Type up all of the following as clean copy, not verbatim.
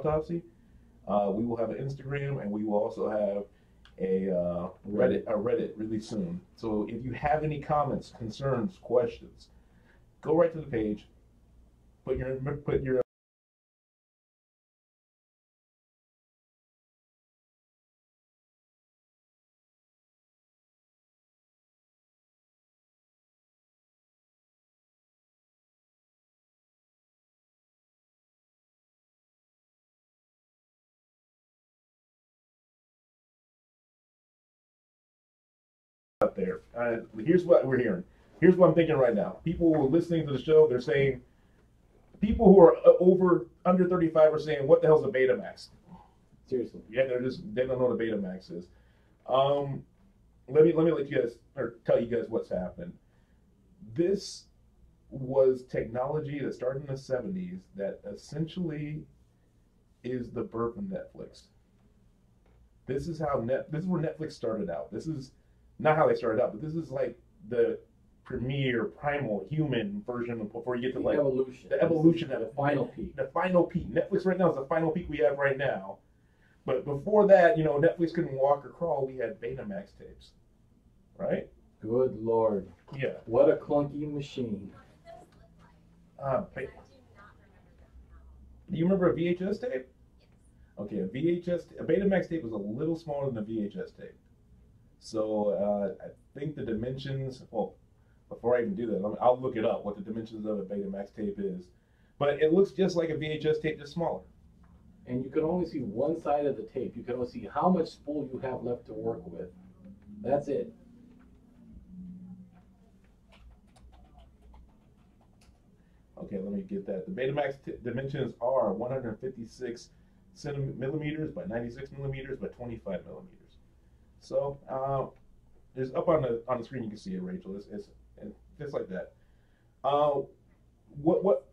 Autopsy. We will have an Instagram, and we will also have a Reddit really soon. So if you have any comments, concerns, questions, go right to the page. Put your up there. Here's what we're hearing. Here's what I'm thinking right now. People who are listening to the show, they're saying, people who are under 35 are saying, "What the hell's a Betamax?" Seriously. Yeah, they don't know what a Betamax is. Let me let you guys, or tell you guys what's happened. This was technology that started in the 70s that essentially is the birth of Netflix. This is where Netflix started out. This is not how they started out, but this is like the premier, primal, human version before you get to like evolution. The evolution of the final peak. The final peak. Netflix right now is the final peak we have right now. But before that, Netflix couldn't walk or crawl. We had Betamax tapes, right? Good Lord. Yeah. What a clunky machine. Do you remember a VHS tape? Okay, a Betamax tape was a little smaller than a VHS tape. So I think the dimensions, well, before I even do that, I'll look it up, what the dimensions of a Betamax tape is. But it looks just like a VHS tape, just smaller. And you can only see one side of the tape. You can only see how much spool you have left to work with. That's it. Okay, let me get that. The Betamax dimensions are 156 millimeters by 96 millimeters by 25 millimeters. So there's up on the screen, you can see it, Rachel. It's just like that. What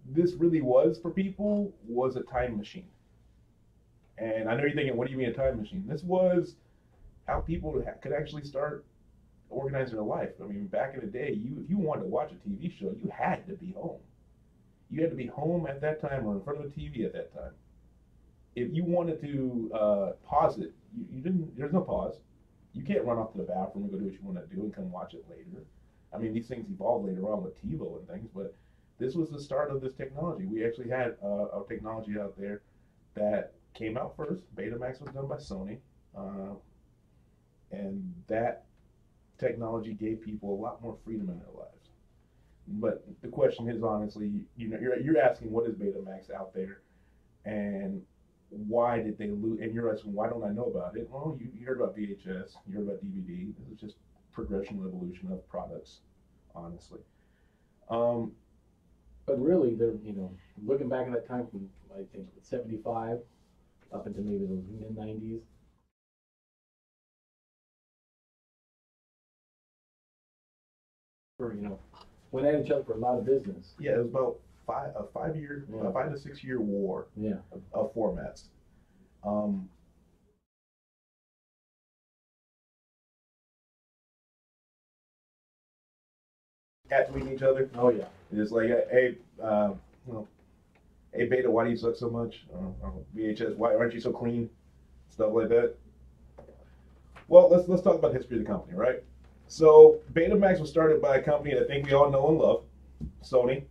this really was for people was a time machine. And I know you're thinking, what do you mean a time machine? This was how people could actually start organizing their life. I mean, back in the day, if you wanted to watch a TV show, you had to be home. You had to be home at that time or in front of the TV at that time. If you wanted to pause it, you didn't. There's no pause. You can't run off to the bathroom and go do what you want to do and come watch it later. I mean, these things evolved later on with TiVo and things, but this was the start of this technology. We actually had a technology out there that came out first. Betamax was done by Sony, and that technology gave people a lot more freedom in their lives. But the question is, honestly, you're asking, what is Betamax out there, and why did they lose? And you're asking, why don't I know about it? Well, you heard about VHS, you heard about DVD. This is just progression and evolution of products, honestly. But really, they're looking back at that time from I think 75 up into maybe the mid 90s. Went at each other for a lot of business. Yeah, it was about a 5 to 6 year war. Yeah. Of formats. At tweeting each other. Oh yeah. It's like, hey, hey Beta, why do you suck so much? VHS, why aren't you so clean? Stuff like that. Well, let's talk about the history of the company, right? So Betamax was started by a company that I think we all know and love, Sony.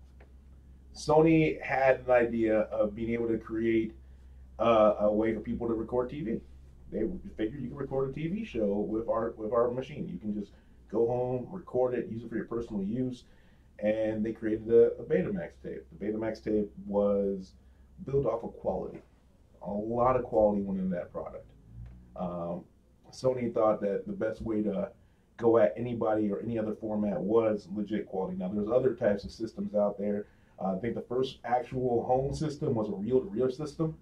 Sony had an idea of being able to create a way for people to record TV. They figured you could record a TV show with our machine. You can just go home, record it, use it for your personal use, and they created a Betamax tape. The Betamax tape was built off of quality. A lot of quality went into that product. Sony thought that the best way to go at anybody or any other format was legit quality. Now, there's other types of systems out there. I think the first actual home system was a reel-to-reel system,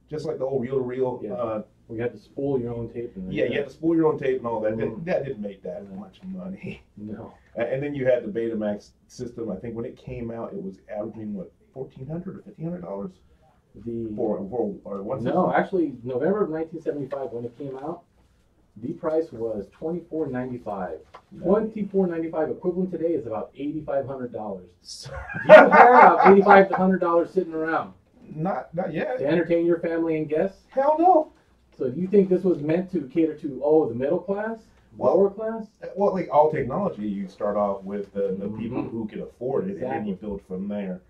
just like the old reel-to-reel. Yeah. You had to spool your own tape. You had to spool your own tape and all that. That didn't make that much money. No. And then you had the Betamax system. I think when it came out, it was averaging what, $1,400 or $1,500 for one system? No, actually, November of 1975 when it came out, the price was $24.95. $24.95 equivalent today is about $8,500. You have $8,500 sitting around. Not yet. To entertain your family and guests? Hell no. So do you think this was meant to cater to the middle class, lower class? Well, like all technology, you start off with the people who can afford it, Exactly. and then you build from there.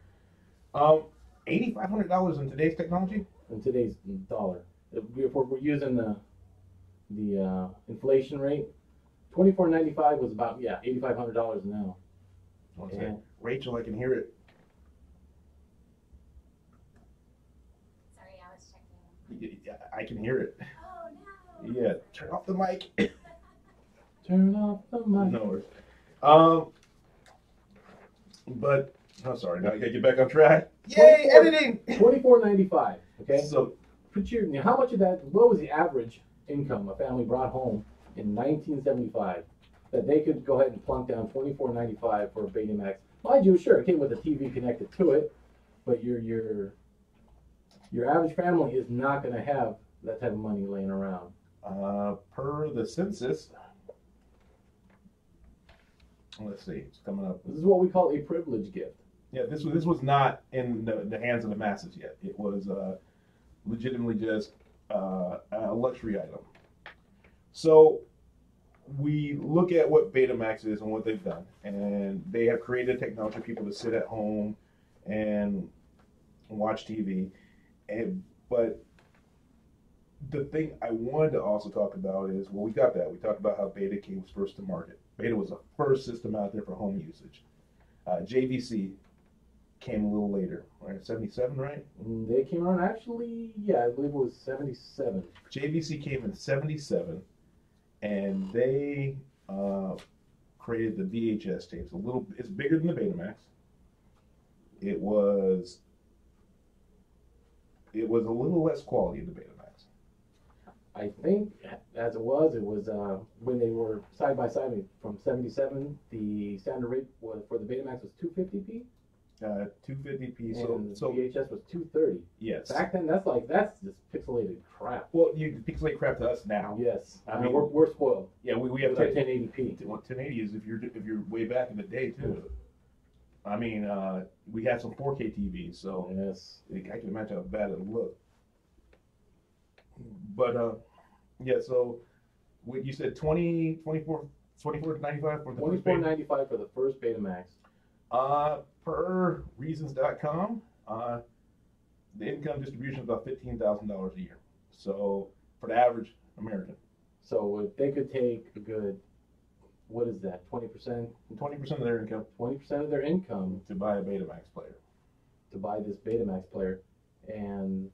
$8,500 in today's technology? In today's dollar, if we're using the inflation rate, $24.95 was about $8,500 now. One second. Rachel, I can hear it. Sorry, I was checking. Yeah, I can hear it. Oh no. Yeah, turn off the mic. Turn off the mic. No worries. But I'm sorry. Now I gotta get back on track. Yay, editing. $24.95. Okay. So How much of that? What was the average income a family brought home in 1975 that they could go ahead and plunk down $24.95 for a Betamax? Mind you, sure, it came with a TV connected to it, but your average family is not going to have that type of money laying around. per the census, let's see, it's coming up. This is what we call a privilege gift. Yeah, this was not in the hands of the masses yet. It was legitimately just a luxury item. So we look at what Betamax is and what they've done, and they have created technology for people to sit at home and watch TV. But the thing I wanted to also talk about is, well, we got that. We talked about how Beta came first to market. Beta was the first system out there for home usage. JVC came a little later, right? 77, right? They came around actually, I believe it was 77. JVC came in 77, and they created the VHS tapes. It's bigger than the Betamax. It was a little less quality than the Betamax. I think, as it was when they were side by side from 77, the standard rate for the Betamax was 250p. 250p. And So VHS was 230. yes. Back then, that's just pixelated crap. Well, you pixelate crap to us now. Yes, I mean, we're spoiled. Yeah, we have With our 1080p. 1080 is if you're way back in the day too. I mean, we had some 4K TVs, so Yes. I can imagine how bad it would look. But yeah, so what you said 24.95 for the first Betamax? $24.95 for the first Betamax. Per reasons.com, the income distribution is about $15,000 a year. So for the average American, So if they could take a good, what is that, 20%? 20% of their income 20% of their income to buy a Betamax player. to buy this Betamax player, and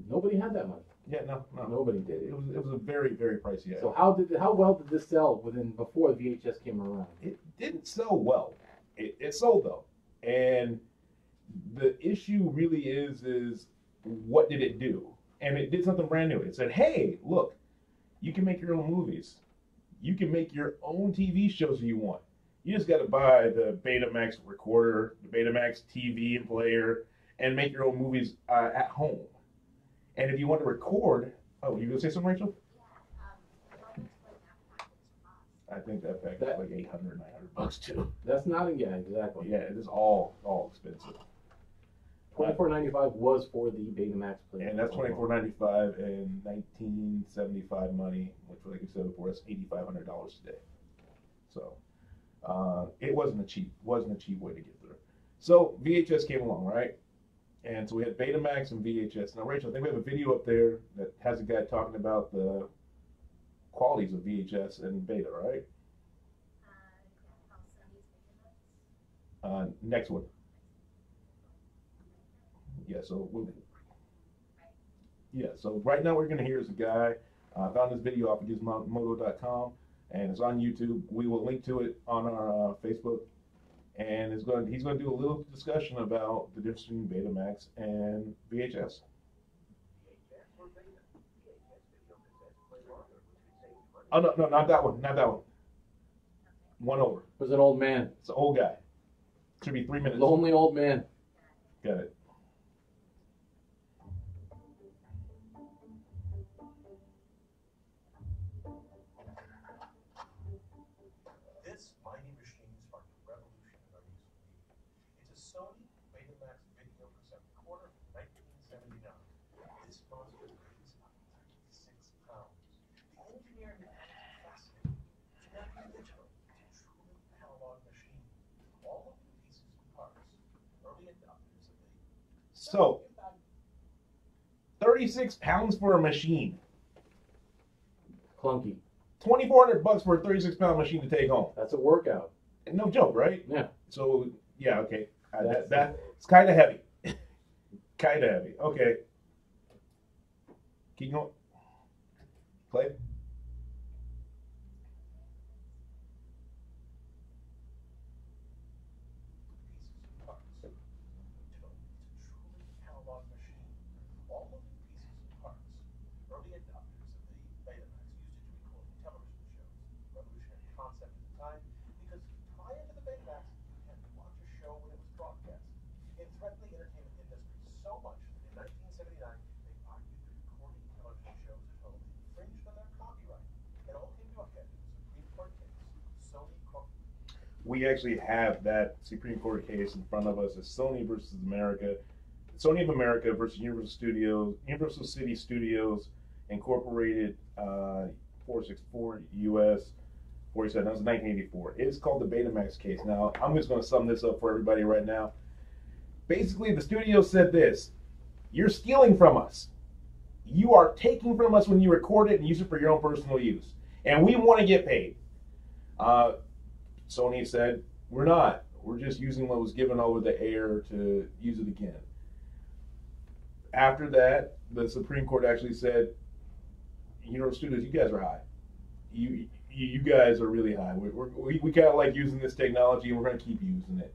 nobody had that money. Yeah, no. Nobody did it. It was a very, very pricey item. So how well did this sell before the VHS came around? It didn't sell well. It sold though, and the issue really is what did it do? And it did something brand new. It said, hey, look, you can make your own movies. You can make your own TV shows if you want. You just got to buy the Betamax recorder, the Betamax TV and player, and make your own movies at home. And if you want to record, oh, you gonna say something, Rachel? I think that package is like $800, $900 too. That's not exactly. Yeah, it is all expensive. $24.95 was for the Betamax player. And that's $24.95 in 1975 money, which, like you said before, that's $8,500 today. So it wasn't a cheap way to get through. So VHS came along, right? And so we had Betamax and VHS. Now, Rachel, I think we have a video up there that has a guy talking about the qualities of VHS and Beta, right? Next one. Yeah, so right now what we're going to hear is a guy found this video off of gizmodo.com, and it's on YouTube. We will link to it on our Facebook, and he's going to do a little discussion about the difference between Betamax and VHS. Oh no, not that one, One over. It was an old man. It's an old guy. Should be 3 minutes. Lonely old man. Got it. This mighty machine sparked a revolution in our use of media. It's a Sony Betamax video cassette recorder from This monster weighs about 36 pounds. The engineering behind it is fascinating. It's not digital, it's a truly analog machine. All of the pieces and parts, early adopters of the So, 36 pounds for a machine. Clunky. $2,400 for a 36-pound machine to take home. That's a workout. No joke, right? Yeah. So, yeah, okay. That's kind of heavy. Kind of heavy. Okay. Keep going. Play. pieces and parts. Digital, it's a truly analog machine. All of the pieces and parts, early adopters of the Betamax used it to record television shows. Revolutionary concept at the time, because prior to the Betamax, you had to watch a show when it was broadcast. It threatened the entertainment industry so much that in 1979, they argued that recording television shows at home infringed on their copyright. It all came to a head in a Supreme Court case. Sony We actually have that Supreme Court case in front of us. It's Sony versus America. Sony of America versus Universal City Studios Incorporated, 464 US 47. That was 1984. It's called the Betamax case. Now, I'm just going to sum this up for everybody right now. Basically, the studio said this: you're stealing from us. You are taking from us when you record it and use it for your own personal use, and we want to get paid. Sony said, we're not. We're just using what was given over the air to use it again. After that, the Supreme Court actually said, Universal Studios, you guys are high. You guys are really high. We kind of like using this technology, and we're going to keep using it.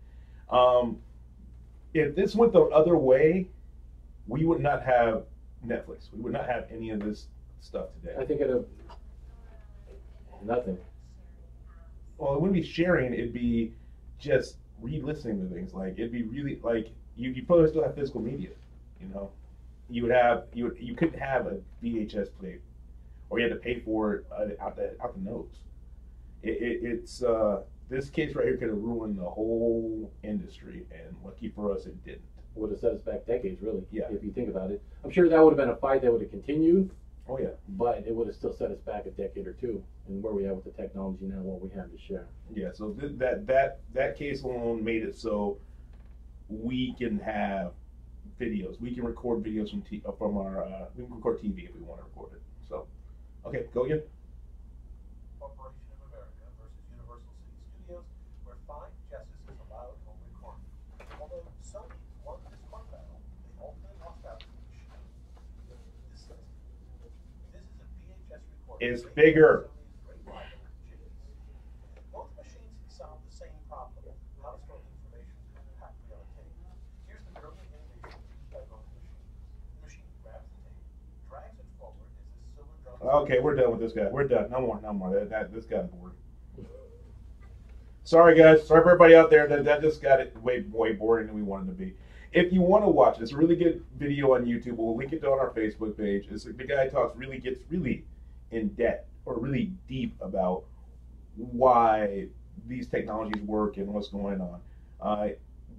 If this went the other way, we would not have Netflix. We would not have any of this stuff today. I think it'd have nothing. Well, it wouldn't be sharing. It'd be just re-listening to things. Like it'd be really like you probably still have physical media. You know, you couldn't have a VHS plate, or you had to pay for it out the nose. It's this case right here could have ruined the whole industry, and lucky for us, it didn't. Would have set us back decades, really. Yeah. If you think about it, I'm sure that would have been a fight that would have continued. Oh yeah. But it would have still set us back a decade or two, and where we are with the technology now, what we have to share. Yeah. So that case alone made it so we can have videos. We can record videos from our. We can record TV if we want to record it. So, okay, go again. Corporation of America versus Universal City Studios, where 5 justices allowed home recording. Although Sony won this court battle, they ultimately lost out to the machine. This is a VHS recorder. It's bigger. Both machines solve the same problem: how to store information compactly on tape. Here's the brilliant innovation used by both machines. The machine grabs the tape, drags it forward as the silver drum. Okay, we're done with this guy. We're done. No more. This got bored. Sorry, guys. Sorry for everybody out there. That just got it way boring than we wanted to be. If you want to watch it, it's a really good video on YouTube. We'll link it on our Facebook page. The guy gets really in depth or really deep about why these technologies work and what's going on.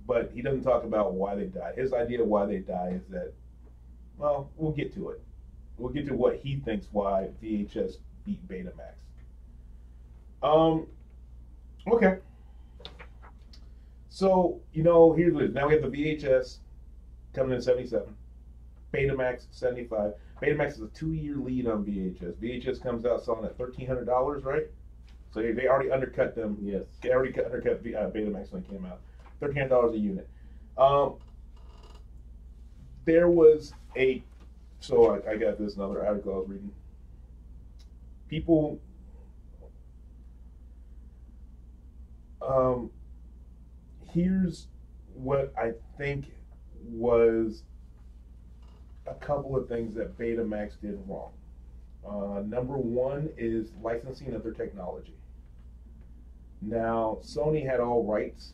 But he doesn't talk about why they die. His idea of why they die is that, well, we'll get to it. We'll get to what he thinks why VHS beat Betamax. Okay. So, here's what it is. Now we have the VHS coming in 77. Betamax 75. Betamax is a 2-year lead on VHS. VHS comes out selling at $1,300, right? So they already undercut them. Yes. They already undercut Betamax when it came out. $1,300 a unit. There was so I got this another article I was reading. People, here's what I think was a couple of things that Betamax did wrong. Number one is licensing of their technology. Now, Sony had all rights,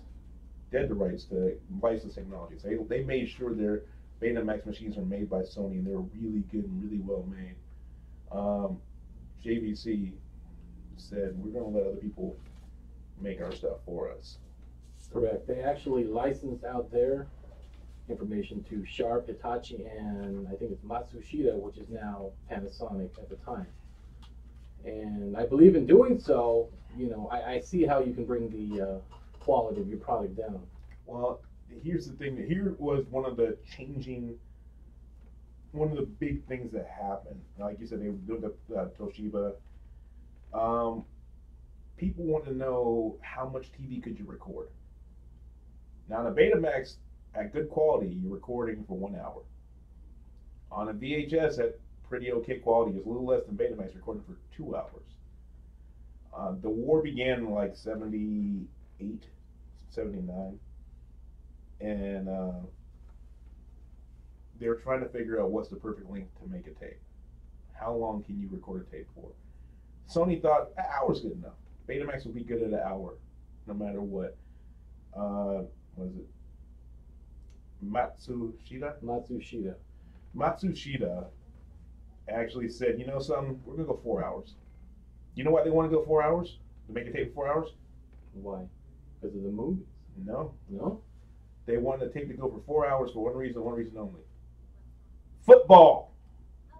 dead the rights to license technologies. They made sure their Betamax machines are made by Sony, and they're really good and really well made. JVC said, we're going to let other people make our stuff for us. Correct. They actually licensed out their information to Sharp, Hitachi, and I think it's Matsushita, which is now Panasonic at the time. And I believe in doing so, I see how you can bring the quality of your product down. Well, here's the thing. Here was one of the big things that happened. Like you said, they were doing the Toshiba. People want to know how much TV could you record. Now, on a Betamax, at good quality, you're recording for 1 hour. On a VHS, at pretty okay quality, it's a little less than Betamax, recording for 2 hours. The war began in like 78, 79. And they're trying to figure out what's the perfect length to make a tape. How long can you record a tape for? Sony thought an hour's good enough. Betamax would be good at an hour, no matter what. What is it? Matsushita actually said, you know something, we're going to go 4 hours. You know why they want to go 4 hours? To make a tape for 4 hours? Why? Because of the movies? No. No? They wanted the tape to go for 4 hours for one reason only. Football! Oh,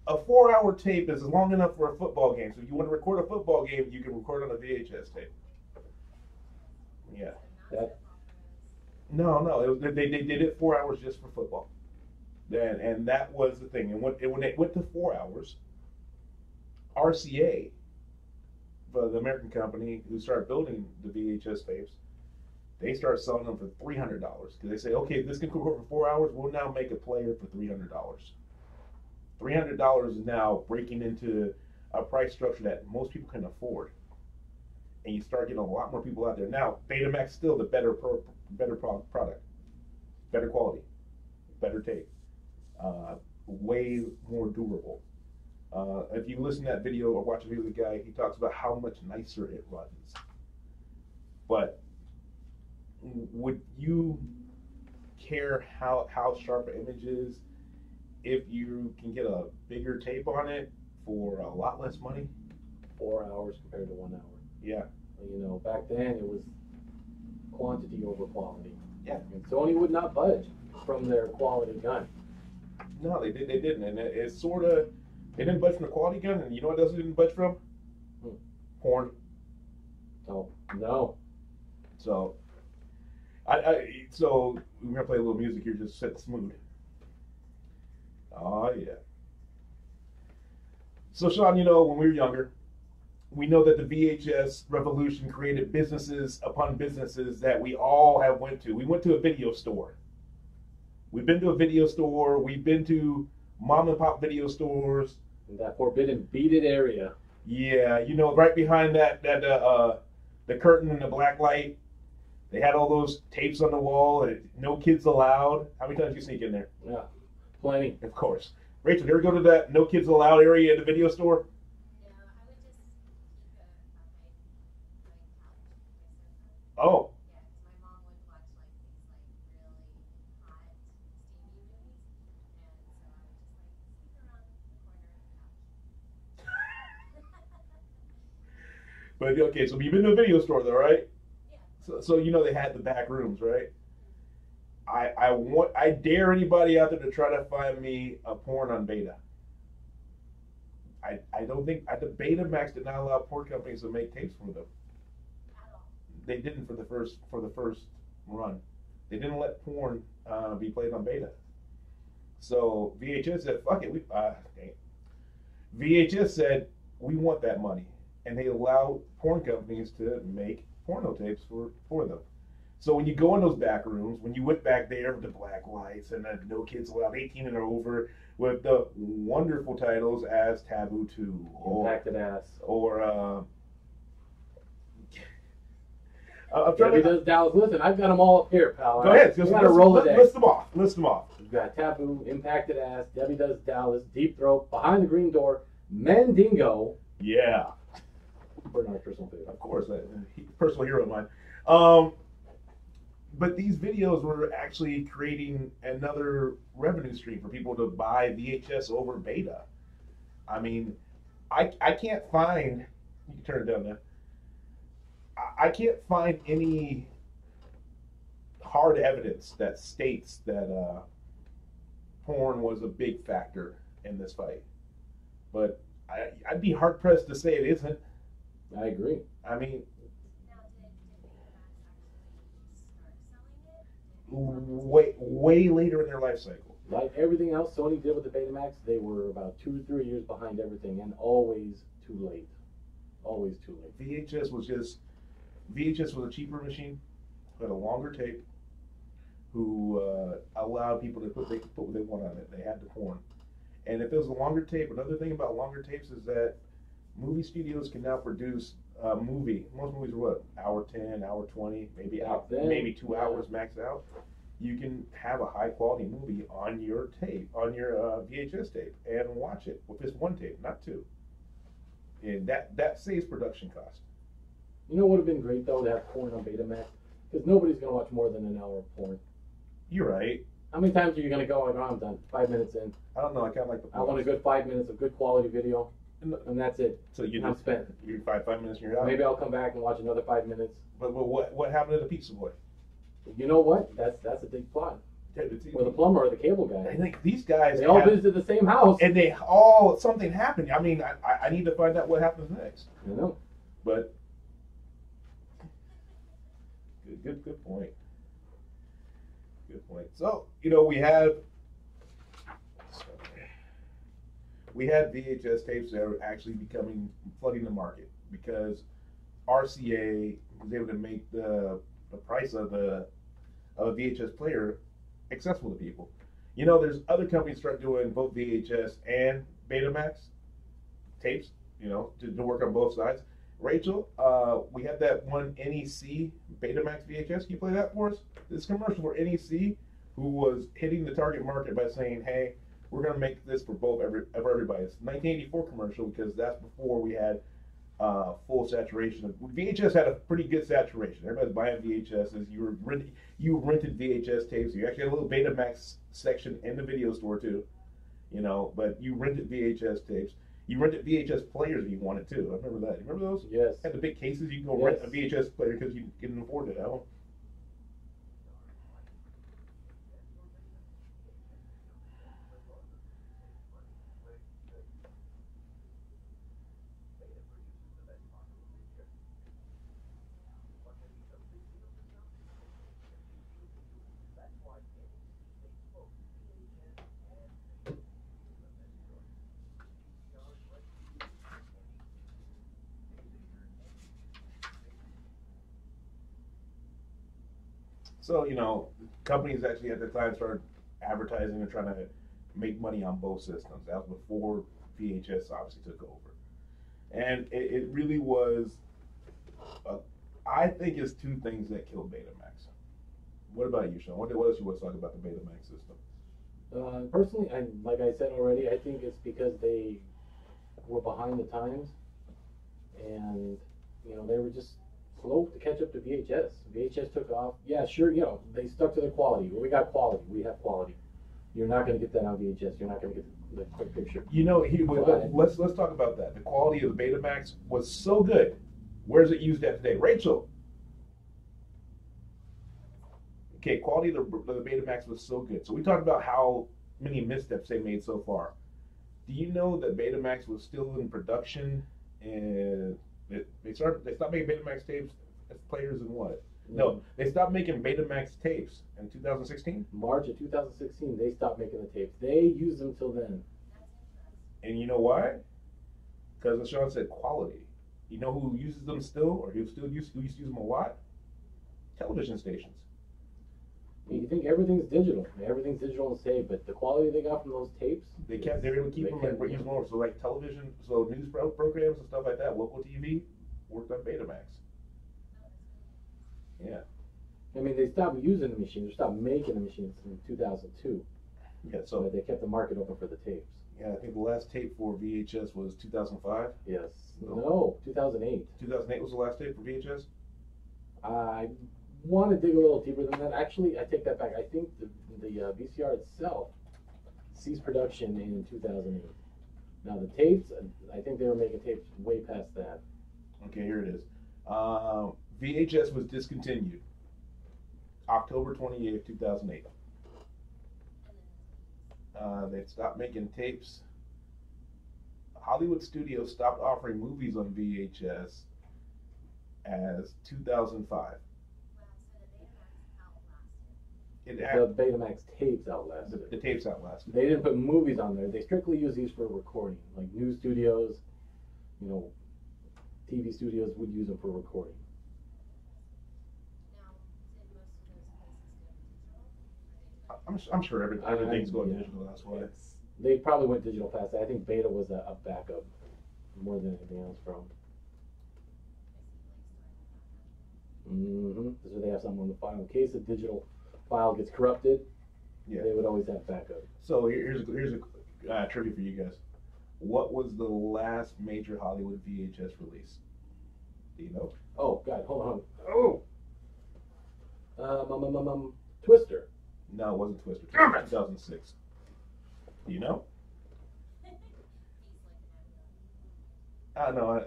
of course. A 4 hour tape is long enough for a football game. So if you want to record a football game, you can record on a VHS tape. Yeah. No. They did it 4 hours just for football. And that was the thing. And when it went to 4 hours, RCA, the American company who started building the VHS tapes, they start selling them for $300 because they say, okay, this can record for 4 hours. We'll now make a player for $300. $300 is now breaking into a price structure that most people can afford, and you start getting a lot more people out there. Now, Betamax still the better product, better quality, better tape, way more durable. If you listen to that video or watch a video of the guy, he talks about how much nicer it runs. But would you care how sharp an image is if you can get a bigger tape on it for a lot less money? 4 hours compared to 1 hour. Yeah. Back then it was quantity over quality. Yeah. And Sony would not budge from their quality gun. No, they didn't, and it's sort of, they didn't budge from the quality gun, and you know what else they didn't budge from? Porn. Oh, no. So, so we're gonna play a little music here, just set the mood. Oh yeah. So Sean, when we were younger, we know that the VHS revolution created businesses upon businesses that we all have went to. We went to a video store. We've been to a video store. We've been to mom and pop video stores. In that forbidden beaded area. Yeah, right behind that the curtain and the black light, they had all those tapes on the wall. And no kids allowed. How many times did you sneak in there? Yeah, plenty. Of course. Rachel, did you ever go to that no kids allowed area at the video store? No, I would just keep it on my couch. Oh. Yeah, because my mom would watch these really hot steamy movies, and so I would just sneak around the corner of the couch. But okay, so you've been to a video store though, right? Yeah. So they had the back rooms, right? I dare anybody out there to try to find me a porn on Beta. I don't think the Betamax did not allow porn companies to make tapes for them. At all. They didn't for the first run. They didn't let porn be played on Beta. So VHS said, "Fuck it." VHS said, "We want that money," and they allowed porn companies to make porno tapes for them. So when you go in those back rooms, when you went back there with the black lights and the no kids allowed 18 and over with the wonderful titles as Taboo 2 Impacted Ass. Or I'm trying Debbie to Does Dallas. Listen, I've got them all up here, pal. go ahead. You got to roll it. List them off. We've got Taboo, Impacted Ass, Debbie Does Dallas, Deep Throat, Behind the Green Door, Mandingo. Yeah, Bernard's personal favorite. of course, personal hero of mine. But these videos were actually creating another revenue stream for people to buy VHS over Beta. I mean, I can't find. You can turn it down now. I can't find any hard evidence that states that porn was a big factor in this fight. But I'd be hard pressed to say it isn't. I agree. I mean, Now, did Betamax actually start selling it? way later in their life cycle. Like everything else Sony did with the Betamax, they were about 2 or 3 years behind everything, and always too late. Always too late. VHS was a cheaper machine, had a longer tape, who allowed people to put what they want on it. They had the porn. And if it was a longer tape, another thing about longer tapes is that movie studios can now produce a movie. Most movies are what? Hour 10, hour 20, maybe 2 hours max out. You can have a high quality movie on your tape, on your VHS tape, and watch it with this one tape, not two. And that saves production cost. You know what would have been great though to have porn on Betamax? Because nobody's gonna watch more than an hour of porn. You're right. How many times are you gonna go like, oh, I'm done, 5 minutes in. I don't know. I kind of like the. I want a good 5 minutes of good quality video, and that's it. So you I'm spent. You're 5 minutes and you're out. Maybe I'll come back and watch another 5 minutes. But what happened to the pizza boy? You know what? That's a big plot. Or the plumber or the cable guy. I think these guys. They all visited the same house. And they all something happened. I mean, I need to find out what happens next. I know. But good point. Good point. So we had VHS tapes that are actually flooding the market because RCA was able to make the price of a VHS player accessible to people. There's other companies start doing both VHS and Betamax tapes, to work on both sides. Rachel, we had that one NEC Betamax VHS. Can you play that for us? This commercial for NEC, who was hitting the target market by saying, hey, we're going to make this for everybody. It's 1984 commercial because that's before we had full saturation. VHS had a pretty good saturation. Everybody's buying VHSs. You rented VHS tapes. You actually had a little Betamax section in the video store too, but you rented VHS tapes. You rented VHS players if you wanted to. I remember that. You remember those? Yes. Had the big cases. You can go rent a VHS player because you couldn't afford it. So, companies actually at the time started advertising and trying to make money on both systems. That was before VHS obviously took over. And it really was, I think it's two things that killed Betamax. What about you, Sean? What else you want to talk about the Betamax system? Personally, like I said already, I think it's because they were behind the times, and they were just slow to catch up to VHS. VHS took off. Yeah, sure. They stuck to their quality. We got quality. We have quality. You're not going to get that on VHS. You're not going to get the quick picture. Let's talk about that. The quality of the Betamax was so good. Where's it used at today, Rachel? Okay, quality of the Betamax was so good. So we talked about how many missteps they made so far. Do you know that Betamax was still in production and they stopped making Betamax tapes as players in what? No, they stopped making Betamax tapes in 2016. March of 2016, they stopped making the tapes. They used them till then. And you know why? Because as Sean said, quality. You know who uses them still, or who used to use them a lot? Television stations. You think everything's digital and saved, but the quality they got from those tapes, they were able to keep them and use more. So like television, so news programs and stuff like that, local TV worked on Betamax. Yeah. I mean, they stopped using the machine. They stopped making the machines in 2002. Yeah. So but they kept the market open for the tapes. Yeah, I think the last tape for VHS was 2005. Yes. No, 2008. 2008 was the last tape for VHS. I want to dig a little deeper than that. Actually, I take that back. I think the VCR itself ceased production in 2008. Now the tapes, I think they were making tapes way past that. Okay, here it is. VHS was discontinued October 28th, 2008. They stopped making tapes. Hollywood studios stopped offering movies on VHS as 2005. It The had, Betamax tapes outlasted the it. tapes outlasted. They didn't put movies on there. They strictly used these for recording. Like news studios, you know, TV studios would use them for recording. I'm sure everything's going Yeah. digital. That's why. They probably went digital fast. I think Beta was a backup more than anything else from. So they have something on the file in case a digital file gets corrupted. Yeah. They would always have backup. So here's a trivia for you guys. What was the last major Hollywood VHS release? Do you know? Oh God, hold on. Twister. No, it wasn't Twister. It was 2006. Do you know? No,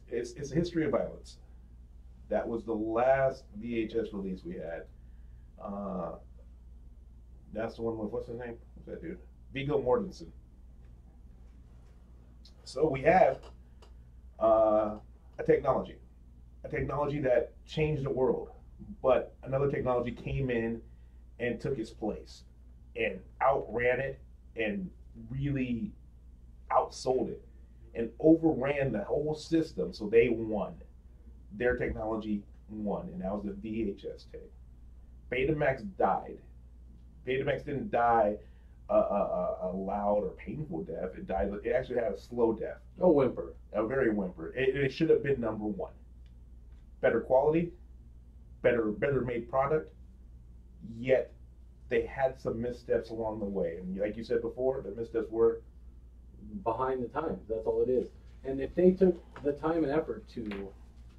it's a History of Violence. That was the last VHS release we had. That's the one with, what's his name? What's that dude? Viggo Mortensen. So we have a technology that changed the world, but another technology came in and took its place and outran it and really outsold it and overran the whole system. So they won. Their technology won, and that was the VHS tape. Betamax died. Betamax didn't die a loud or painful death. It died. It actually had a slow death. A whimper. A very whimper. It should have been number one. Better quality, better made product. Yet they had some missteps along the way, and like you said before, the missteps were behind the times. That's all it is. And if they took the time and effort to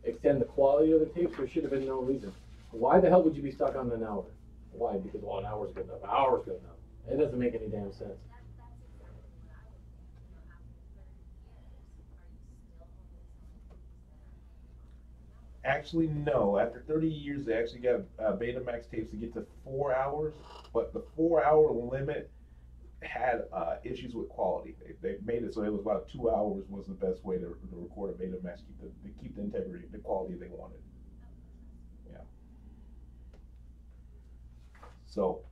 extend the quality of the tapes, there should have been no reason. Why the hell would you be stuck on an hour? Why? Because, well, an hour's good enough. An hour's good enough. It doesn't make any damn sense. Actually, no. After 30 years, they actually got Betamax tapes to get to 4 hours, but the 4-hour limit had issues with quality. They made it so it was about 2 hours was the best way to record a Betamax to keep the integrity, the quality they wanted. Yeah. So.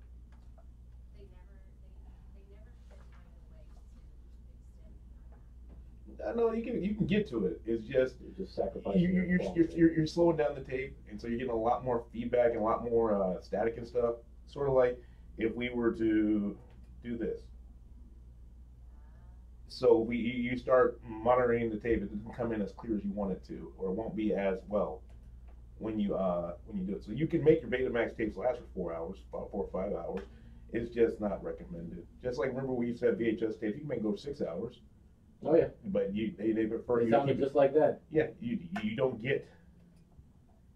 No, you can get to it. It's just You're just sacrificing. you're slowing down the tape, and so you're getting a lot more feedback and a lot more static and stuff. Sort of like if we were to do this. So you start monitoring the tape. It doesn't come in as clear as you want it to, or it won't be as well when you do it. So you can make your Betamax tapes last for 4 hours, about 4 or 5 hours. It's just not recommended. Just like remember we used to have VHS tapes, you can make go 6 hours. Oh yeah. But they prefer It you to sounded keep just like that. Yeah, you don't get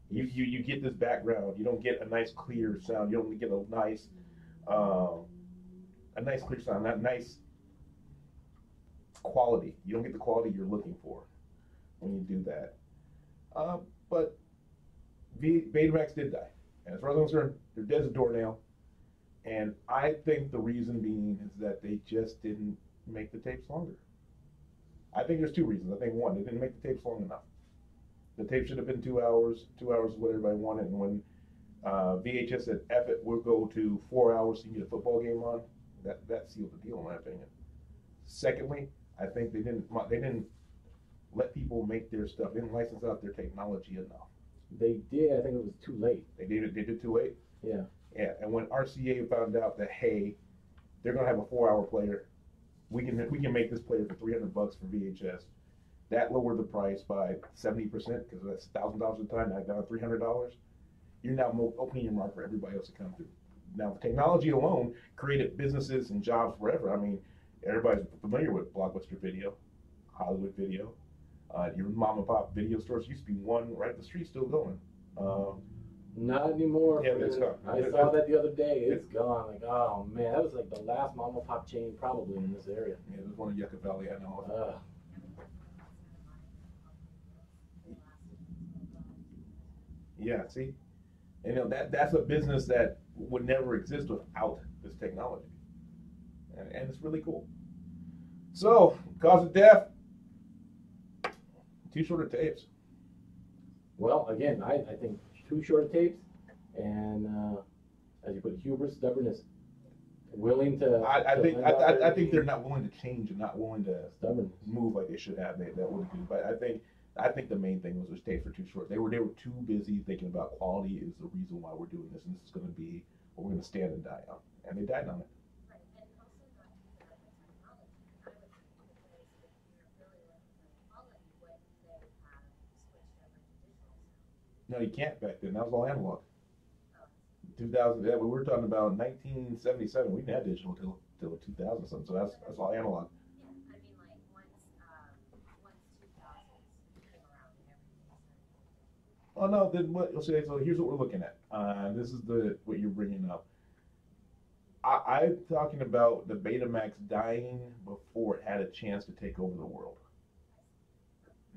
you get this background. You don't get a nice clear sound. You don't get a nice clear sound, that nice quality. You don't get the quality you're looking for when you do that. But Betamax did die. And as far as I'm concerned, they're dead as a doornail. And I think the reason being is that they just didn't make the tapes longer. I think there's 2 reasons. I think one, they didn't make the tapes long enough. The tape should have been 2 hours. 2 hours is what everybody wanted. And when VHS said, F it, we'll go to 4 hours so you can get a football game on, that sealed the deal in my opinion. Secondly, I think they didn't let people make their stuff. They didn't license out their technology enough. They did. I think it was too late. They did too late. Yeah. Yeah. And when RCA found out that hey, they're gonna have a 4-hour player, we can make this player for $300 for VHS. That lowered the price by 70% because that's $1,000 a time. Now down to $300. You're now opening your market for everybody else to come through. Now the technology alone created businesses and jobs forever. I mean, everybody's familiar with Blockbuster Video, Hollywood Video. Your mom and pop video stores used to be one right up the street, still going. Not anymore. Yeah, it's gone. I saw that the other day. It's gone. Like, oh man, that was like the last mom and pop chain probably in this area. Yeah, there's one in Yucca Valley, I know of. Yeah, see? And that's a business that would never exist without this technology, and it's really cool. So, cause of death, too short of tapes. Well, again, I think too short of tapes, and as you put it, hubris, stubbornness, willing to. I think they're not willing to change and not willing to stubbornness. move like they should have. That would do. But I think the main thing was their tapes were too short. They were too busy thinking about quality is the reason why we're doing this, and this is going to be what we're going to stand and die on, and they died on it. Right, and also not even on the technology. I would think because if you're really looking for quality, wouldn't they have switched over to digital sound? No, you can't back then. That was all analog. Oh, 2000. Yeah, we were talking about 1977. We didn't have digital till 2000 something. So that's all analog. yeah, I mean like once 2000s came around and everything started. Oh no, then what? So here's what we're looking at. This is what you're bringing up. I'm talking about the Betamax dying before it had a chance to take over the world.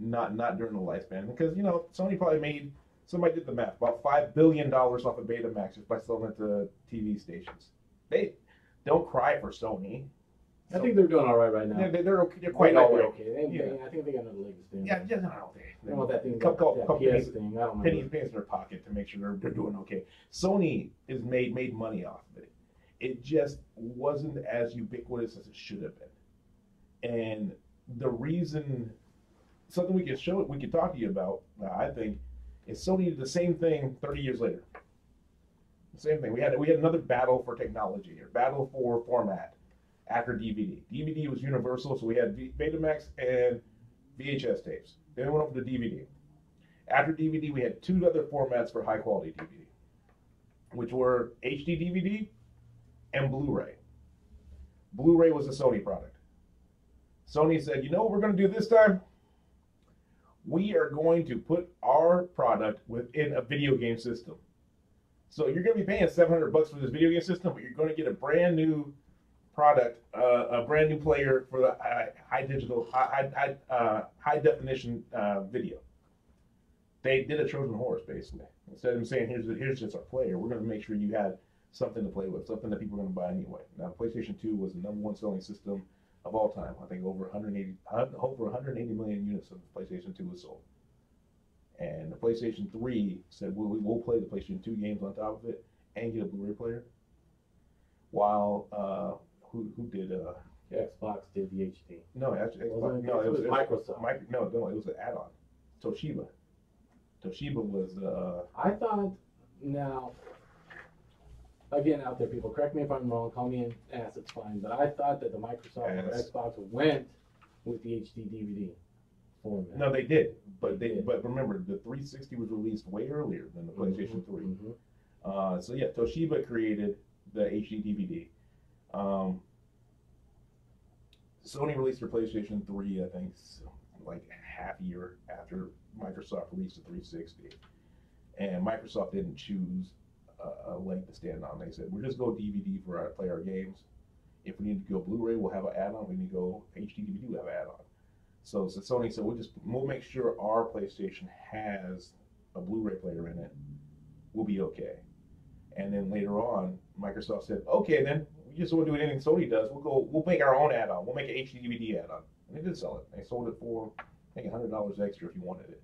Not during the lifespan, because Sony probably made, somebody did the math, about $5 billion off of Betamax just by selling it to TV stations. They don't cry for Sony. I think they're doing all right now. They're okay. They're quite all right. Okay. I think they got another leg to stand. Yeah, no, I don't know that thing. Couple that PS thing. I don't know. pennies in their pocket to make sure they're doing okay. Sony is made money off of it. It just wasn't as ubiquitous as it should have been. And the reason, something we could talk to you about, I think, is Sony did the same thing 30 years later. The same thing. We had another battle for technology, or battle for format after DVD. DVD was universal, so we had Betamax and VHS tapes. Then we went over to DVD. After DVD, we had two other formats for high quality DVD, which were HD DVD and Blu-ray. Blu-ray was a Sony product. Sony said, you know what we're going to do this time? We are going to put our product within a video game system. So you're going to be paying $700 for this video game system, but you're going to get a brand new product, a brand new player for the high definition video. They did a Trojan horse basically. Instead of saying here's just our player, we're going to make sure you had something to play with, something that people are going to buy anyway. Now, PlayStation 2 was the #1 selling system of all time. I think over 180 million units of PlayStation 2 was sold. And the PlayStation 3 said, we'll play the PlayStation 2 games on top of it and get a Blu-ray player. While who did? Xbox did the HD. No, actually, It it was was Microsoft. No, it was an add-on. Toshiba. Toshiba was. I thought, now, again, out there, people, correct me if I'm wrong, call me an ass, it's fine, but I thought that the Microsoft or Xbox went with the HD DVD format. No, they did, but remember, the 360 was released way earlier than the PlayStation 3. Mm-hmm. So yeah, Toshiba created the HD DVD. Sony released their PlayStation 3, I think, like half a year after Microsoft released the 360. And Microsoft didn't choose a leg to stand on. They said, we'll just go DVD for play our games. If we need to go Blu-ray, we'll have an add-on. We need to go HD DVD, we'll have an add-on. So Sony said, we'll make sure our PlayStation has a Blu-ray player in it. We'll be okay. And then later on, Microsoft said, okay, then we just won't do anything Sony does. We'll make our own add-on. We'll make an HD DVD add-on. And they did sell it. They sold it for, I think, $100 extra if you wanted it.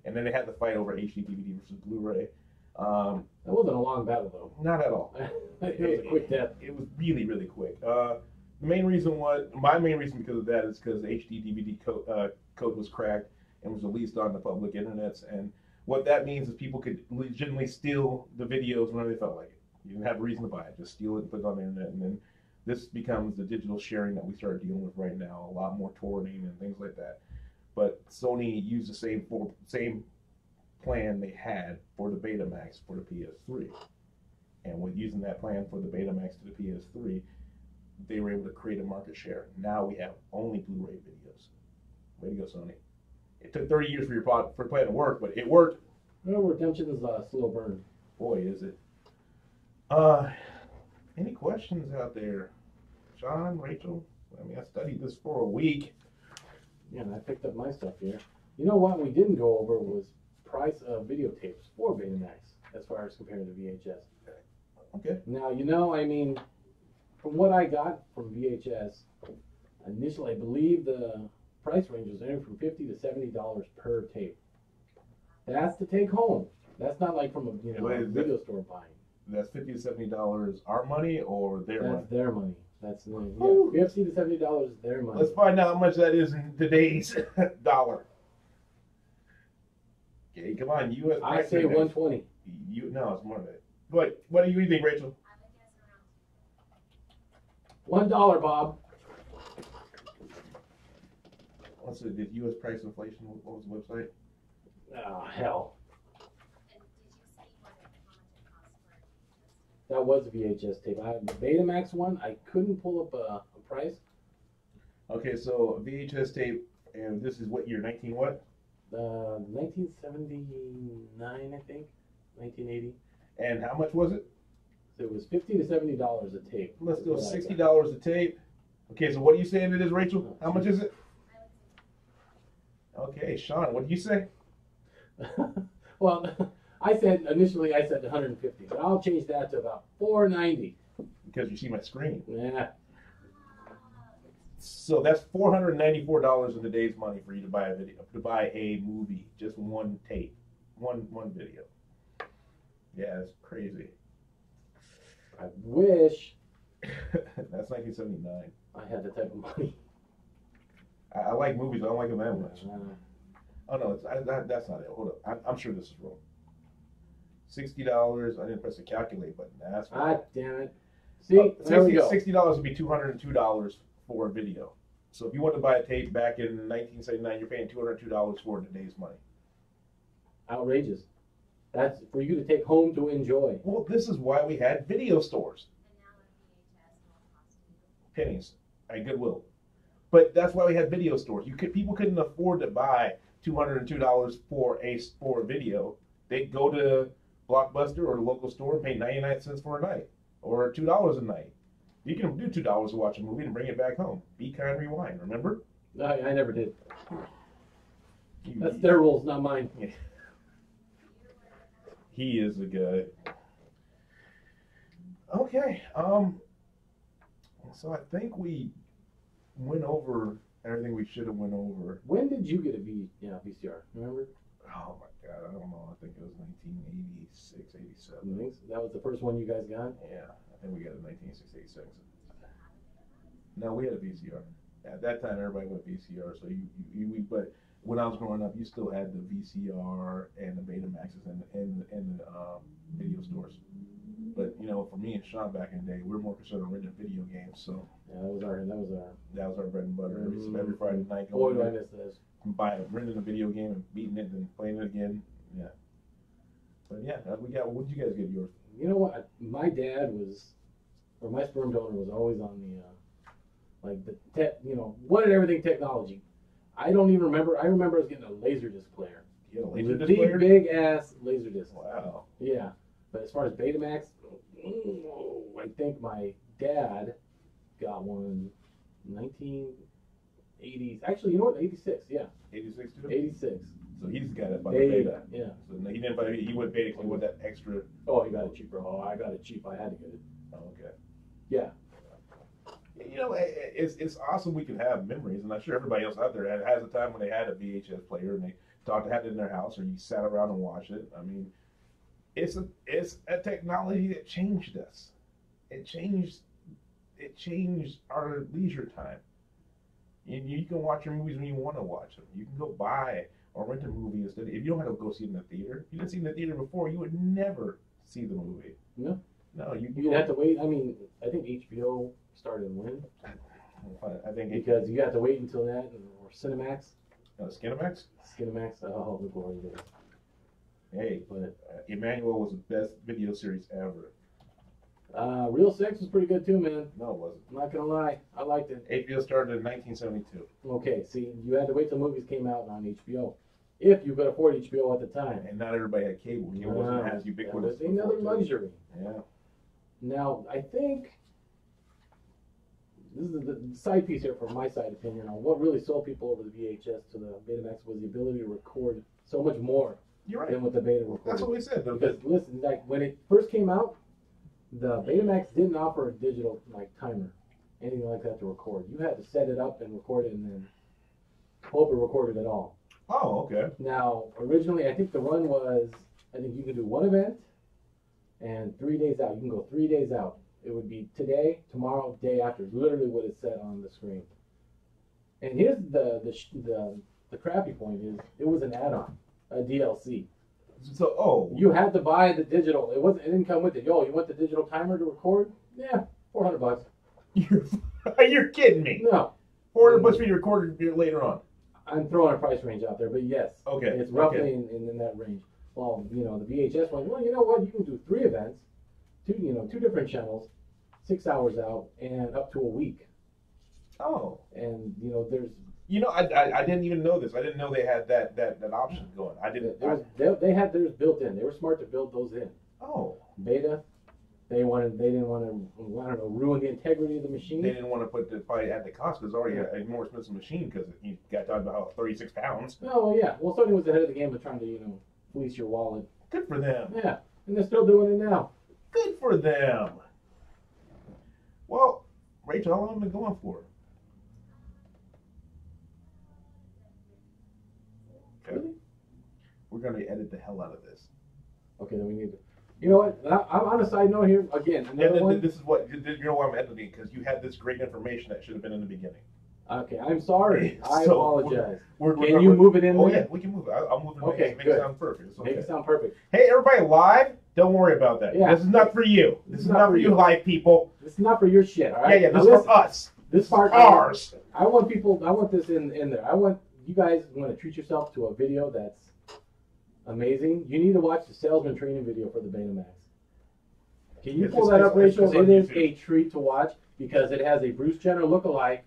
And then they had to fight over HD DVD versus Blu-ray. That wasn't a long battle, though. Not at all. It was a quick death. It was really, really quick. My main reason because of that is because the HD DVD code was cracked and was released on the public internets. And what that means is people could legitimately steal the videos whenever they felt like it. You didn't have a reason to buy it. Just steal it and put it on the internet. And then this becomes the digital sharing that we start dealing with right now. A lot more torrenting and things like that. But Sony used the same plan they had for the Betamax for the PS3. And with using that plan for the Betamax to the PS3, they were able to create a market share. Now we have only Blu-ray videos. Way to go, Sony. It took 30 years for the plan to work, but it worked. No, redemption is a slow burn. Boy, is it. Any questions out there? Sean, Rachel? I mean, I studied this for a week. Yeah, and I picked up my stuff here. You know what we didn't go over was price of videotapes for Betamax. as far as compared to VHS. Okay. Now, you know, I mean, from what I got from VHS, initially, I believe the price range was anywhere from $50 to $70 per tape. That's to take home. That's not like from a Wait, a is video store buying. That's $50 to $70 our money or their money? That's their money. That's Ooh. $50 to $70 is their money. Let's find out how much that is in today's dollar. Okay, come on, U.S. I price say index. 120. No, it's more than that. What do you think, Rachel? I would guess around $1, Bob. What's it? Did U.S. price inflation? What was the website? Oh, hell. And did you see how much it costs for a That was a VHS tape. I had the Betamax one. I couldn't pull up a price. Okay, so VHS tape, and this is what year? 19 what? 1979, I think. 1980. And how much was it? So it was $50 to $70 a tape. Let's go That's what I $60 a tape. Okay, so what are you saying it is, Rachel? How much is it? Okay, Sean, what did you say? got. Well, initially I said 150, but I'll change that to about 490. Because you see my screen. Yeah. So that's $494 in today's money for you to buy a video, to buy a movie, just one tape, one video. Yeah, it's crazy. I wish That's 1979. I had that type of money. I like movies. I don't like them that much. Uh, Oh no, that's not it. Hold up, I'm sure this is wrong. $60. I didn't press the calculate button. That's right. Ah, damn it. See, there we go. $60 would be $202 for a video. So if you want to buy a tape back in 1979, you're paying $202 for today's money. Outrageous. That's for you to take home to enjoy. Well, this is why we had video stores. And now a VHS will cost you. Pennies at Goodwill. But that's why we had video stores. People couldn't afford to buy $202 for a video. They'd go to Blockbuster or the local store and pay 99 cents for a night or $2 a night. You can do $2 to watch a movie and bring it back home. Be kind, rewind. Remember? I never did. That's their rules, not mine. He is a guy. Okay. So I think we went over everything we should have went over. When did you get a VCR? Remember? Oh my God, I don't know. I think it was 1986, 87. You think that was the first one you guys got? Yeah, I think we got it in 1986. No, we had a VCR. At that time, everybody went VCR. So but when I was growing up, you still had the VCR and the Betamaxes and the video stores. But for me and Sean back in the day, we were more concerned with renting video games. So Yeah, that was our bread and butter. Every Friday night, boy, do I going miss this. renting a video game and beating it and playing it again. Yeah. But yeah, we got. What did you guys get yours? You know what? My dad my sperm donor was always on wanted everything technology. I don't even remember. I remember I was getting a Laserdisc player. You had a It was a Laserdisc player? big ass Laserdisc. Wow. Yeah, but as far as Betamax, I think my dad got one 1980s. Actually, you know what? 86. Yeah, 86 too? 86. So he's got it by Beta, Beta. yeah. So no, he didn't buy he went Beta because he wanted that extra. Oh, he got it cheaper. Oh, I got it cheap. I had to get it. Oh, okay. Yeah. It's awesome we can have memories, and I'm sure everybody else out there has a time when they had a VHS player and they had it in their house, or you sat around and watched it. I mean, it's a technology that changed us. It changed our leisure time. You can watch your movies when you want to watch them. You can go buy or rent a movie instead. If you don't have to go see it in the theater, if you didn't see it in the theater before, you would never see the movie. No. No, You'd have to wait. I mean, I think HBO started when? I think Because you have to wait until that, or Cinemax. Skinamax. Cinemax. Oh, the glory days. Hey, But Emmanuel was the best video series ever. Real Sex was pretty good too, man. No, it wasn't. I'm not gonna lie, I liked it. HBO started in 1972. Okay, see, you had to wait till movies came out on HBO, if you could afford HBO at the time. And not everybody had cable. It wasn't as ubiquitous. That was another before, too. luxury. Yeah. Now, I think this is the side piece here from my side opinion on what really sold people over the VHS to the Betamax was the ability to record so much more You're right. than with the beta recorder. That's what we said. Because listen, like when it first came out, the Betamax didn't offer a digital like timer, anything like that to record. You had to set it up and record it, and then hope it recorded at all. Oh, okay. Now, originally, I think the run was, I think you could do one event and 3 days out. You can go 3 days out. It would be today, tomorrow, day after. Literally what it said on the screen. And here's the crappy point is it was an add-on, a DLC. So, You had to buy the digital. It didn't come with it. Yo, you want the digital timer to record? Yeah, $400. You're kidding me. No. $400 for your recorder later on. I'm throwing a price range out there, but yes. Okay. It's roughly in that range. Well, the VHS one, well, you know what? You can do 3 events, two different channels, 6 hours out, and up to a week. Oh. And, there's... I didn't even know this. I didn't know they had that option going. I didn't. They had theirs built in. They were smart to build those in. Oh. Beta, they didn't want to, I don't know, ruin the integrity of the machine. They didn't want to probably add the cost because it's already a more expensive machine because you got down to about 36 pounds. Oh, yeah. Well, Sony was ahead of the game of trying to, fleece your wallet. Good for them. Yeah. And they're still doing it now. Good for them. Well, Rachel, how long have you been going for? Okay. Really? We're going to edit the hell out of this. Okay, then we need to. You know what? I'm on a side note here. Again, another one. This is what, you know why I'm editing, because you had this great information that should have been in the beginning. Okay, I'm sorry. I So, apologize. We're Can you move it in Oh, there? yeah, we can move it. I'll move it. Okay, make good. it sound perfect. It's okay. Make it sound perfect. Hey, everybody live, don't worry about that. Yeah. This is not for you. This is not for you live people. This is not for your shit, all right? Yeah, Now this is listen, for us. This part, Ours. I want this in there. I want you guys want to treat yourself to a video that's amazing. You need to watch the salesman training video for the Betamax. Can you pull that up, Rachel? It is a treat to watch because it has a Bruce Jenner lookalike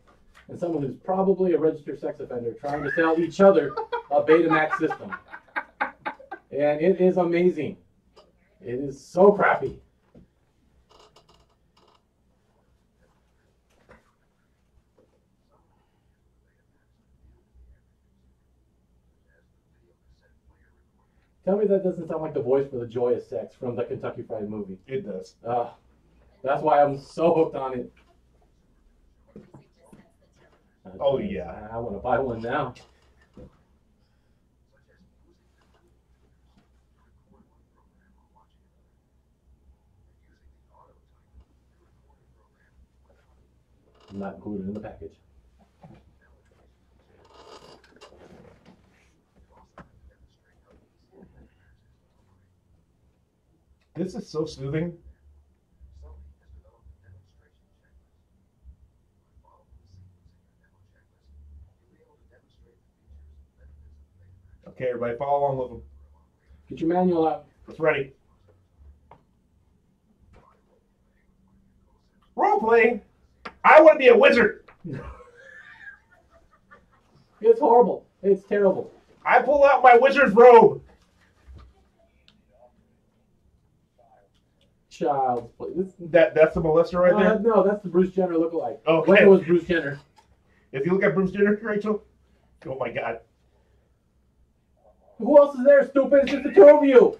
and someone who's probably a registered sex offender trying to sell each other a Betamax system. And it is amazing. It is so crappy. Tell me that doesn't sound like the voice for the Joy of Sex from the Kentucky Fried Movie. It does. That's why I'm so hooked on it. Oh, yeah. I want to buy one now. Not included in the package. This is so soothing. Okay, everybody, follow along with them. Get your manual out. It's ready. Role playing. I want to be a wizard. It's horrible. It's terrible. I pull out my wizard's robe. Child's play. That's the molester right there. No, that's the Bruce Jenner lookalike. Okay. When it was Bruce Jenner. If you look at Bruce Jenner, Rachel, oh my God. Who else is there, stupid? It's just the two of you.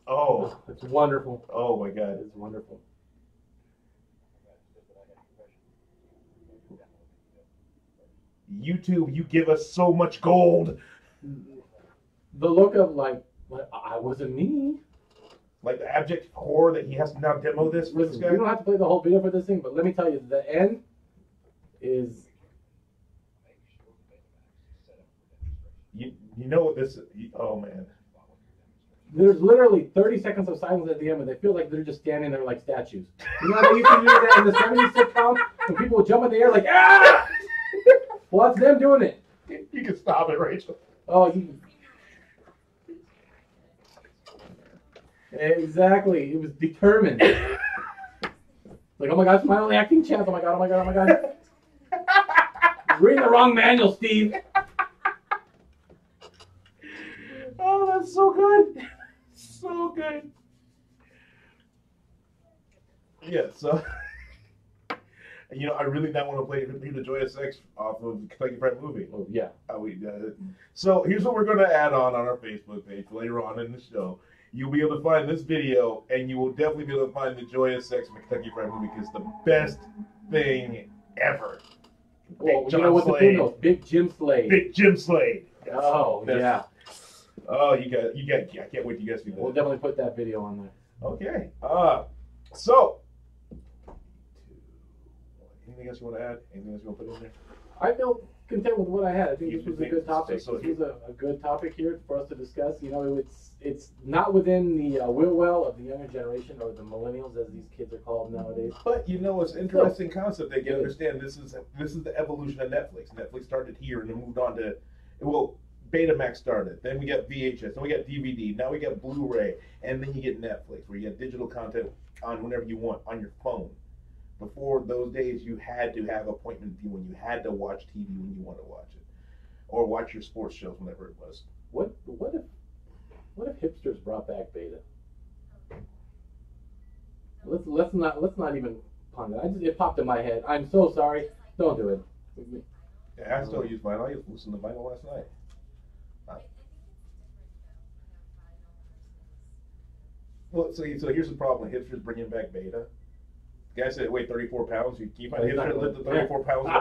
Oh. It's wonderful. Oh my God. It's wonderful. YouTube, you give us so much gold. The look of like I wasn't me. Like the abject horror that he has to now demo this for this Listen, guy. you don't have to play the whole video for this thing, but let me tell you, the end is. You know what this is? Oh man. There's literally 30 seconds of silence at the end, and they feel like they're just standing there like statues. You know how they used to do that in the 70s sitcoms when people would jump in the air like ah. Well, that's them doing it. You can stop it, Rachel. Oh, exactly. It was determined. Like, oh my God, it's my only acting chance. Oh my God, oh my God, oh my God. You're reading the wrong manual, Steve. Oh, that's so good. So good. Yeah, so You know, I really not want to play the Joy of Sex off of Kentucky Fried Movie. Oh, yeah. So here's what we're going to add on our Facebook page later on in the show. You'll be able to find this video, and you will definitely be able to find the Joy of Sex from the Kentucky Fried Movie because it's the best thing ever. Well, you know what the thing is? Big Jim Slade. Big Jim Slade. Oh, yeah. Oh, you got. I can't wait till you guys see that. We'll definitely put that video on there. Okay. So. Anything else you want to add? Anything else you want to put in there? I feel content with what I had. I think You this was a think good topic. so This was a good topic here for us to discuss. You know, it's not within the will well of the younger generation or the millennials, as these kids are called nowadays. But you know, it's an interesting concept. They can understand this is the evolution of Netflix. Netflix started here and then moved on to, well, Betamax started. Then we got VHS. Then we got DVD. Now we got Blu-ray, and then you get Netflix, where you get digital content on whenever you want on your phone. Before those days, you had to have appointment viewing. You had to watch TV when you want to watch it, or watch your sports shows whenever it was. What if hipsters brought back beta? Let's not even ponder. It popped in my head. I'm so sorry. Don't do it. Yeah, I still use vinyl. I used to listen to vinyl last night. Well, so here's the problem. Hipsters bringing back beta. The guy said, "Wait, 34 pounds. Can you find a hipster that lift the 34 pounds of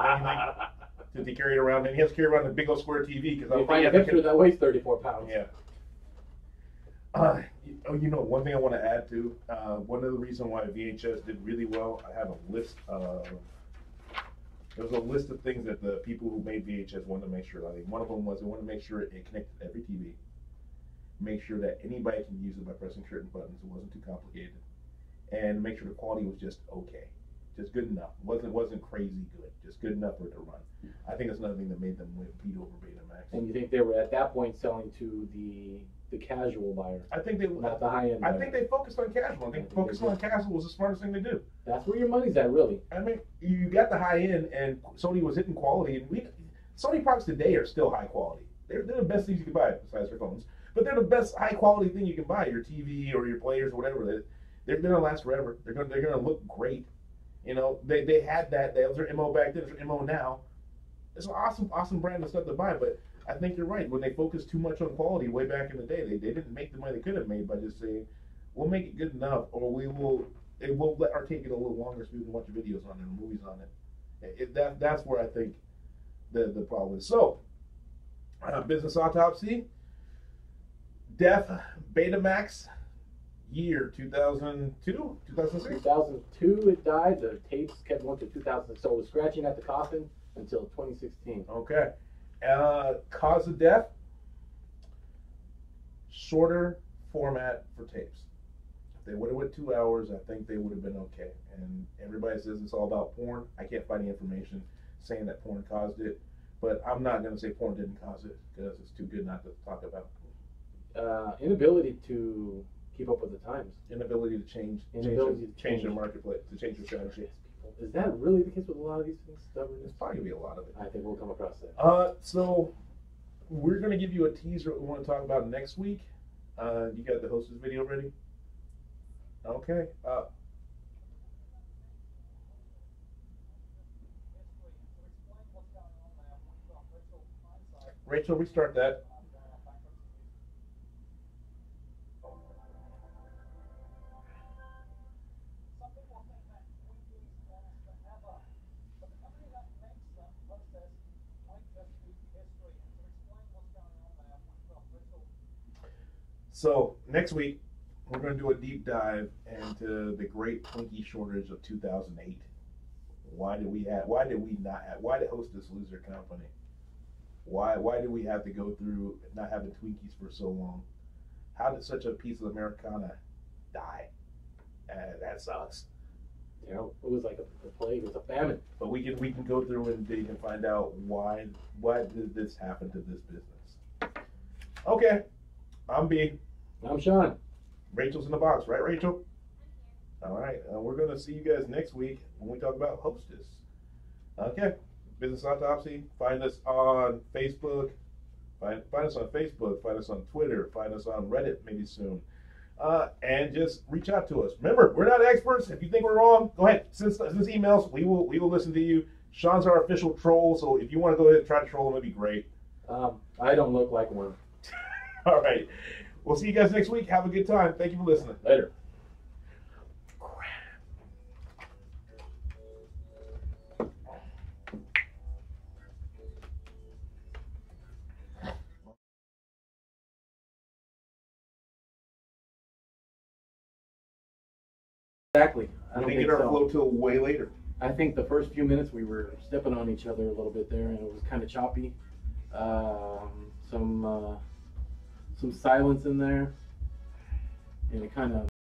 anything to carry it around?" And he has to carry around a big old square TV because you find a hipster that weighs 34 pounds. Yeah. You know, one thing I want to add to one of the reasons why VHS did really well. I have a list of. There was a list of things that the people who made VHS wanted to make sure. I think one of them was they wanted to make sure it connected to every TV. Make sure that anybody can use it by pressing certain buttons. It wasn't too complicated. And make sure the quality was just okay, just good enough. It wasn't crazy good, just good enough for it to run. I think that's another thing that made them beat over Betamax. And you think they were at that point selling to the casual buyer? I think they not the high end. I think they focused on casual. I think focusing on casual was the smartest thing to do. That's where your money's at, really. I mean, you got the high end, and Sony was hitting quality, and Sony products today are still high quality. They're the best things you can buy besides their phones, but they're the best high quality thing you can buy. Your TV or your players or whatever. They're gonna last forever. They're gonna look great. You know, they had that. That was their MO back then. It's their MO now. It's an awesome brand of stuff to buy. But I think you're right. When they focused too much on quality way back in the day, they didn't make the money they could have made by just saying, "We'll make it good enough, or we'll let our tape get a little longer so we can watch videos on it and movies on it." That's where I think the problem is. So, Business Autopsy, Death, Betamax. Year 2002, 2006? 2002 it died. The tapes kept going to 2000. So it was scratching at the coffin until 2016. Okay. Cause of death? Shorter format for tapes. If they would have went 2 hours, I think they would have been okay. And everybody says it's all about porn. I can't find any information saying that porn caused it. But I'm not going to say porn didn't cause it because it's too good not to talk about. Inability to keep up with the times. Inability to change their marketplace, to change their strategy. Is that really the case with a lot of these things? There's probably going to be a lot of it. I think we'll come across that. So we're going to give you a teaser what we want to talk about next week. You got the hostess video ready? Okay. Rachel, restart that. So next week we're going to do a deep dive into the great Twinkie shortage of 2008. Why did Hostess lose their company? Why did we have to go through not having Twinkies for so long? How did such a piece of Americana die? That sucks. You know, it was like a plague, it was a famine. But we can go through and dig and find out why did this happen to this business. Okay, I'm B. I'm Sean. Rachel's in the box, right, Rachel? All right, we're going to see you guys next week when we talk about Hostess. Okay, Business Autopsy. Find us on Facebook. Find us on Facebook. Find us on Twitter. Find us on Reddit maybe soon. and just reach out to us. Remember, we're not experts. If you think we're wrong, go ahead, send us emails. We will listen to you. Sean's our official troll, so if you want to go ahead and try to troll him, it'd be great. I don't look like one. All right. We'll see you guys next week. Have a good time. Thank you for listening. Later. Exactly. I We don't didn't think get our so. flow till way later. I think the first few minutes we were stepping on each other a little bit there, and it was kind of choppy. Some silence in there, and it kind of